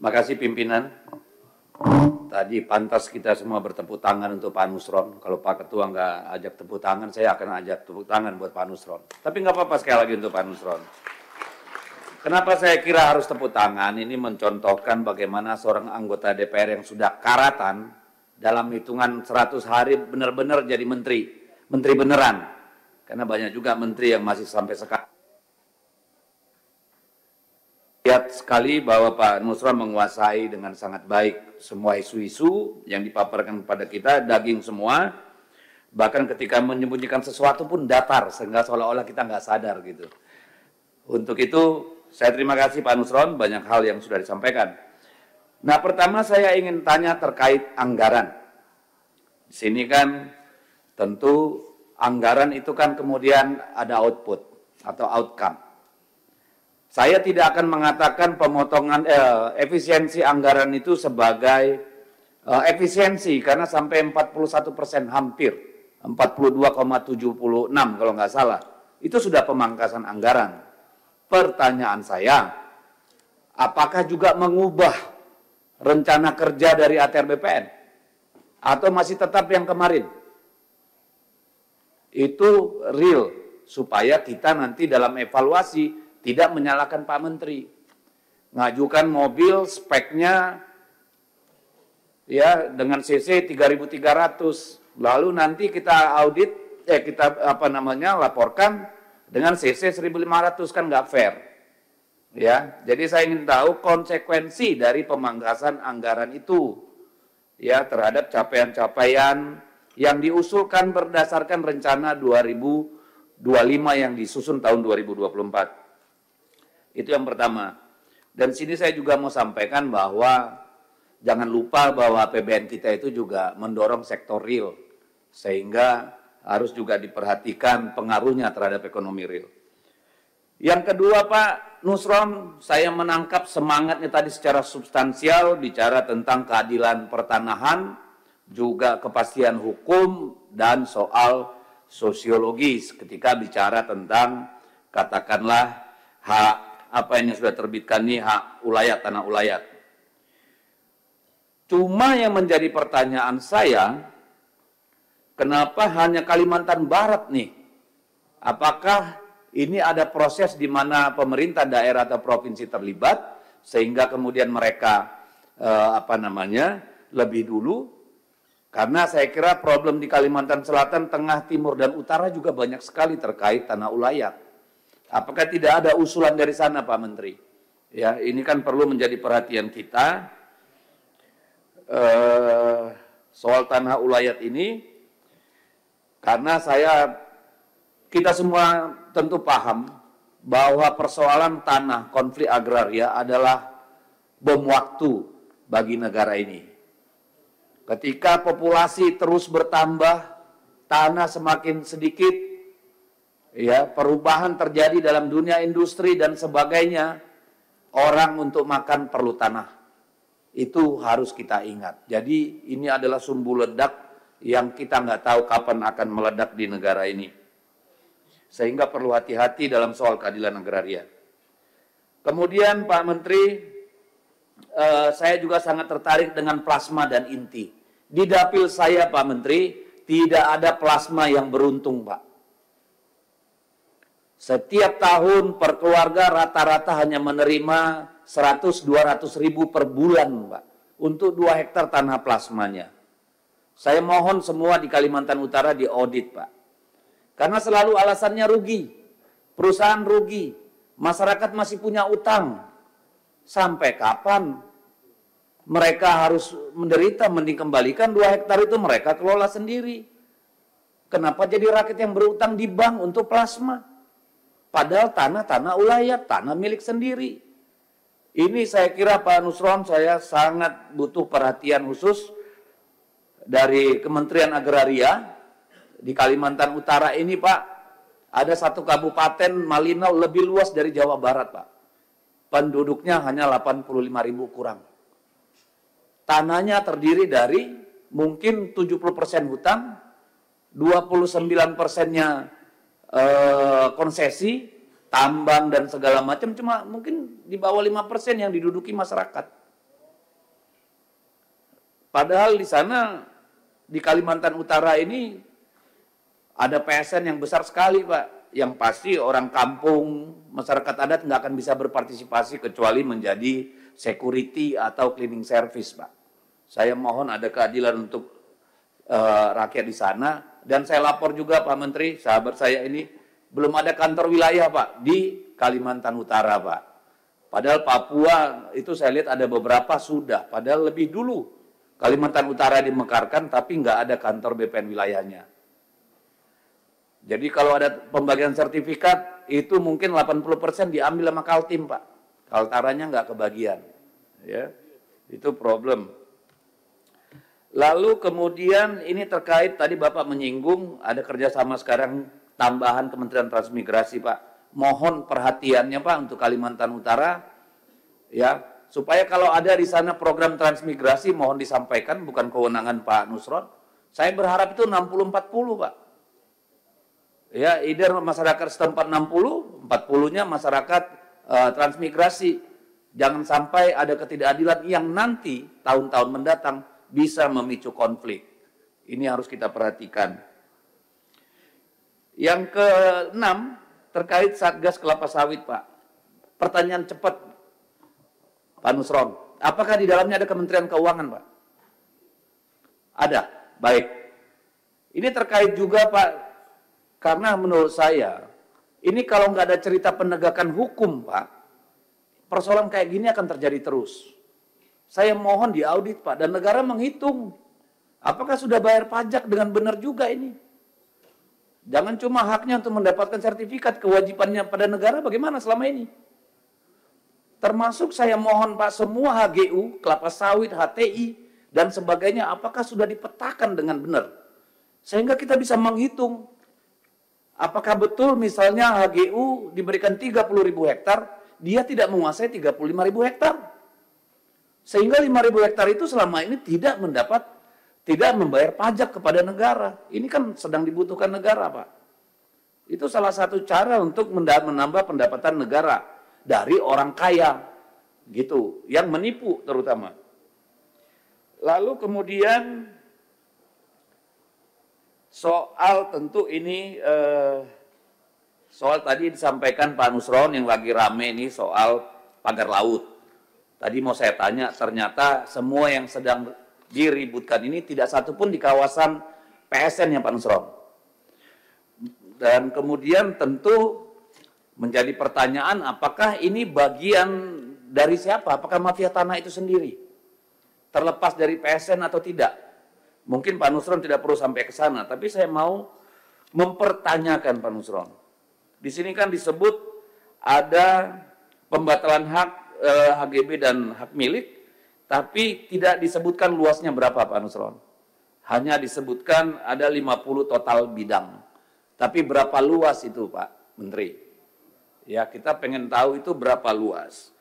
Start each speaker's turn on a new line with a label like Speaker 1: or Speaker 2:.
Speaker 1: Makasih pimpinan. Tadi pantas kita semua bertepuk tangan untuk Pak Nusron. Kalau Pak Ketua nggak ajak tepuk tangan, saya akan ajak tepuk tangan buat Pak Nusron. Tapi nggak apa-apa sekali lagi untuk Pak Nusron. Kenapa saya kira harus tepuk tangan? Ini mencontohkan bagaimana seorang anggota DPR yang sudah karatan dalam hitungan 100 hari benar-benar jadi menteri. Menteri beneran. Karena banyak juga menteri yang masih sampai sekarang. Lihat sekali bahwa Pak Nusron menguasai dengan sangat baik semua isu-isu yang dipaparkan kepada kita, daging semua. Bahkan ketika menyembunyikan sesuatu pun datar, sehingga seolah-olah kita nggak sadar gitu. Untuk itu, saya terima kasih Pak Nusron, banyak hal yang sudah disampaikan. Nah, pertama saya ingin tanya terkait anggaran. Di sini kan tentu anggaran itu kan kemudian ada output atau outcome. Saya tidak akan mengatakan pemotongan efisiensi anggaran itu sebagai efisiensi karena sampai 41% hampir 42,76 kalau nggak salah itu sudah pemangkasan anggaran. Pertanyaan saya, apakah juga mengubah rencana kerja dari ATR BPN atau masih tetap yang kemarin? Itu real supaya kita nanti dalam evaluasi tidak menyalahkan Pak Menteri. Ngajukan mobil speknya ya dengan CC 3.300. Lalu nanti kita audit, laporkan dengan CC 1.500, kan nggak fair. Ya, jadi saya ingin tahu konsekuensi dari pemangkasan anggaran itu ya terhadap capaian-capaian yang diusulkan berdasarkan rencana 2025 yang disusun tahun 2024. Itu yang pertama. Dan sini saya juga mau sampaikan bahwa jangan lupa bahwa APBN kita itu juga mendorong sektor real. Sehingga harus juga diperhatikan pengaruhnya terhadap ekonomi real. Yang kedua Pak Nusron, saya menangkap semangatnya tadi secara substansial, bicara tentang keadilan pertanahan, juga kepastian hukum, dan soal sosiologis ketika bicara tentang katakanlah hak apa yang sudah terbitkan nih, hak ulayat, tanah ulayat. Cuma yang menjadi pertanyaan saya, kenapa hanya Kalimantan Barat nih? Apakah ini ada proses di mana pemerintah daerah atau provinsi terlibat, sehingga kemudian mereka lebih dulu? Karena saya kira problem di Kalimantan Selatan, Tengah, Timur, dan Utara juga banyak sekali terkait tanah ulayat. Apakah tidak ada usulan dari sana Pak Menteri? Ya, ini kan perlu menjadi perhatian kita soal tanah ulayat ini, karena kita semua tentu paham bahwa persoalan tanah konflik agraria adalah bom waktu bagi negara ini. Ketika populasi terus bertambah, tanah semakin sedikit, ya, perubahan terjadi dalam dunia industri dan sebagainya. Orang untuk makan perlu tanah. Itu harus kita ingat. Jadi ini adalah sumbu ledak yang kita nggak tahu kapan akan meledak di negara ini. Sehingga perlu hati-hati dalam soal keadilan agraria. Kemudian Pak Menteri, saya juga sangat tertarik dengan plasma dan inti. Di dapil saya Pak Menteri, tidak ada plasma yang beruntung Pak. Setiap tahun per keluarga rata-rata hanya menerima 100-200 ribu per bulan, Pak, untuk 2 hektar tanah plasmanya. Saya mohon semua di Kalimantan Utara diaudit, Pak. Karena selalu alasannya rugi, perusahaan rugi, masyarakat masih punya utang. Sampai kapan mereka harus menderita? Mending kembalikan 2 hektar itu mereka kelola sendiri. Kenapa jadi rakyat yang berutang di bank untuk plasma? Padahal tanah ulayat, tanah milik sendiri. Ini saya kira Pak Nusron, saya sangat butuh perhatian khusus dari Kementerian Agraria di Kalimantan Utara ini Pak. Ada satu kabupaten Malinau lebih luas dari Jawa Barat Pak. Penduduknya hanya 85.000 kurang. Tanahnya terdiri dari mungkin 70% hutan, 29%-nya konsesi, tambang dan segala macam, cuma mungkin di bawah 5% yang diduduki masyarakat. Padahal di sana, di Kalimantan Utara ini, ada PSN yang besar sekali, Pak. Yang pasti orang kampung, masyarakat adat nggak akan bisa berpartisipasi kecuali menjadi security atau cleaning service, Pak. Saya mohon ada keadilan untuk rakyat di sana. Dan saya lapor juga, Pak Menteri, sahabat saya ini, belum ada kantor wilayah, Pak, di Kalimantan Utara, Pak. Padahal Papua itu saya lihat ada beberapa sudah, padahal lebih dulu Kalimantan Utara dimekarkan, tapi nggak ada kantor BPN wilayahnya. Jadi kalau ada pembagian sertifikat, itu mungkin 80% diambil sama Kaltim, Pak. Kaltaranya nggak kebagian. Ya, itu problem. Lalu kemudian ini terkait, tadi Bapak menyinggung, ada kerjasama sekarang tambahan Kementerian Transmigrasi, Pak. Mohon perhatiannya, Pak, untuk Kalimantan Utara, ya, supaya kalau ada di sana program transmigrasi, mohon disampaikan, bukan kewenangan Pak Nusron. Saya berharap itu 60-40, Pak. Ya, either masyarakat setempat 60, 40-nya masyarakat transmigrasi. Jangan sampai ada ketidakadilan yang nanti tahun-tahun mendatang bisa memicu konflik. Ini harus kita perhatikan. Yang keenam, terkait Satgas Kelapa Sawit, Pak. Pertanyaan cepat, Pak Nusron. Apakah di dalamnya ada Kementerian Keuangan, Pak? Ada. Baik. Ini terkait juga, Pak. Karena menurut saya, ini kalau nggak ada cerita penegakan hukum, Pak, persoalan kayak gini akan terjadi terus. Saya mohon diaudit, Pak, dan negara menghitung. Apakah sudah bayar pajak dengan benar juga ini? Jangan cuma haknya untuk mendapatkan sertifikat, kewajibannya pada negara bagaimana selama ini? Termasuk saya mohon, Pak, semua HGU, kelapa sawit, HTI, dan sebagainya, apakah sudah dipetakan dengan benar? Sehingga kita bisa menghitung. Apakah betul misalnya HGU diberikan 30.000 hektar, dia tidak menguasai 35.000 hektar. Sehingga 5.000 hektar itu selama ini tidak membayar pajak kepada negara. Ini kan sedang dibutuhkan negara, Pak. Itu salah satu cara untuk menambah pendapatan negara dari orang kaya, gitu, yang menipu terutama. Lalu kemudian soal tentu ini, soal tadi disampaikan Pak Nusron yang lagi rame ini soal pagar laut. Tadi mau saya tanya, ternyata semua yang sedang diributkan ini tidak satu pun di kawasan PSN ya Pak Nusron. Dan kemudian tentu menjadi pertanyaan apakah ini bagian dari siapa? Apakah mafia tanah itu sendiri? Terlepas dari PSN atau tidak? Mungkin Pak Nusron tidak perlu sampai ke sana, tapi saya mau mempertanyakan Pak Nusron. Di sini kan disebut ada pembatalan hak HGB dan hak milik, tapi tidak disebutkan luasnya berapa Pak Nusron. Hanya disebutkan ada 50 total bidang. Tapi berapa luas itu Pak Menteri? Ya, kita pengen tahu itu berapa luas.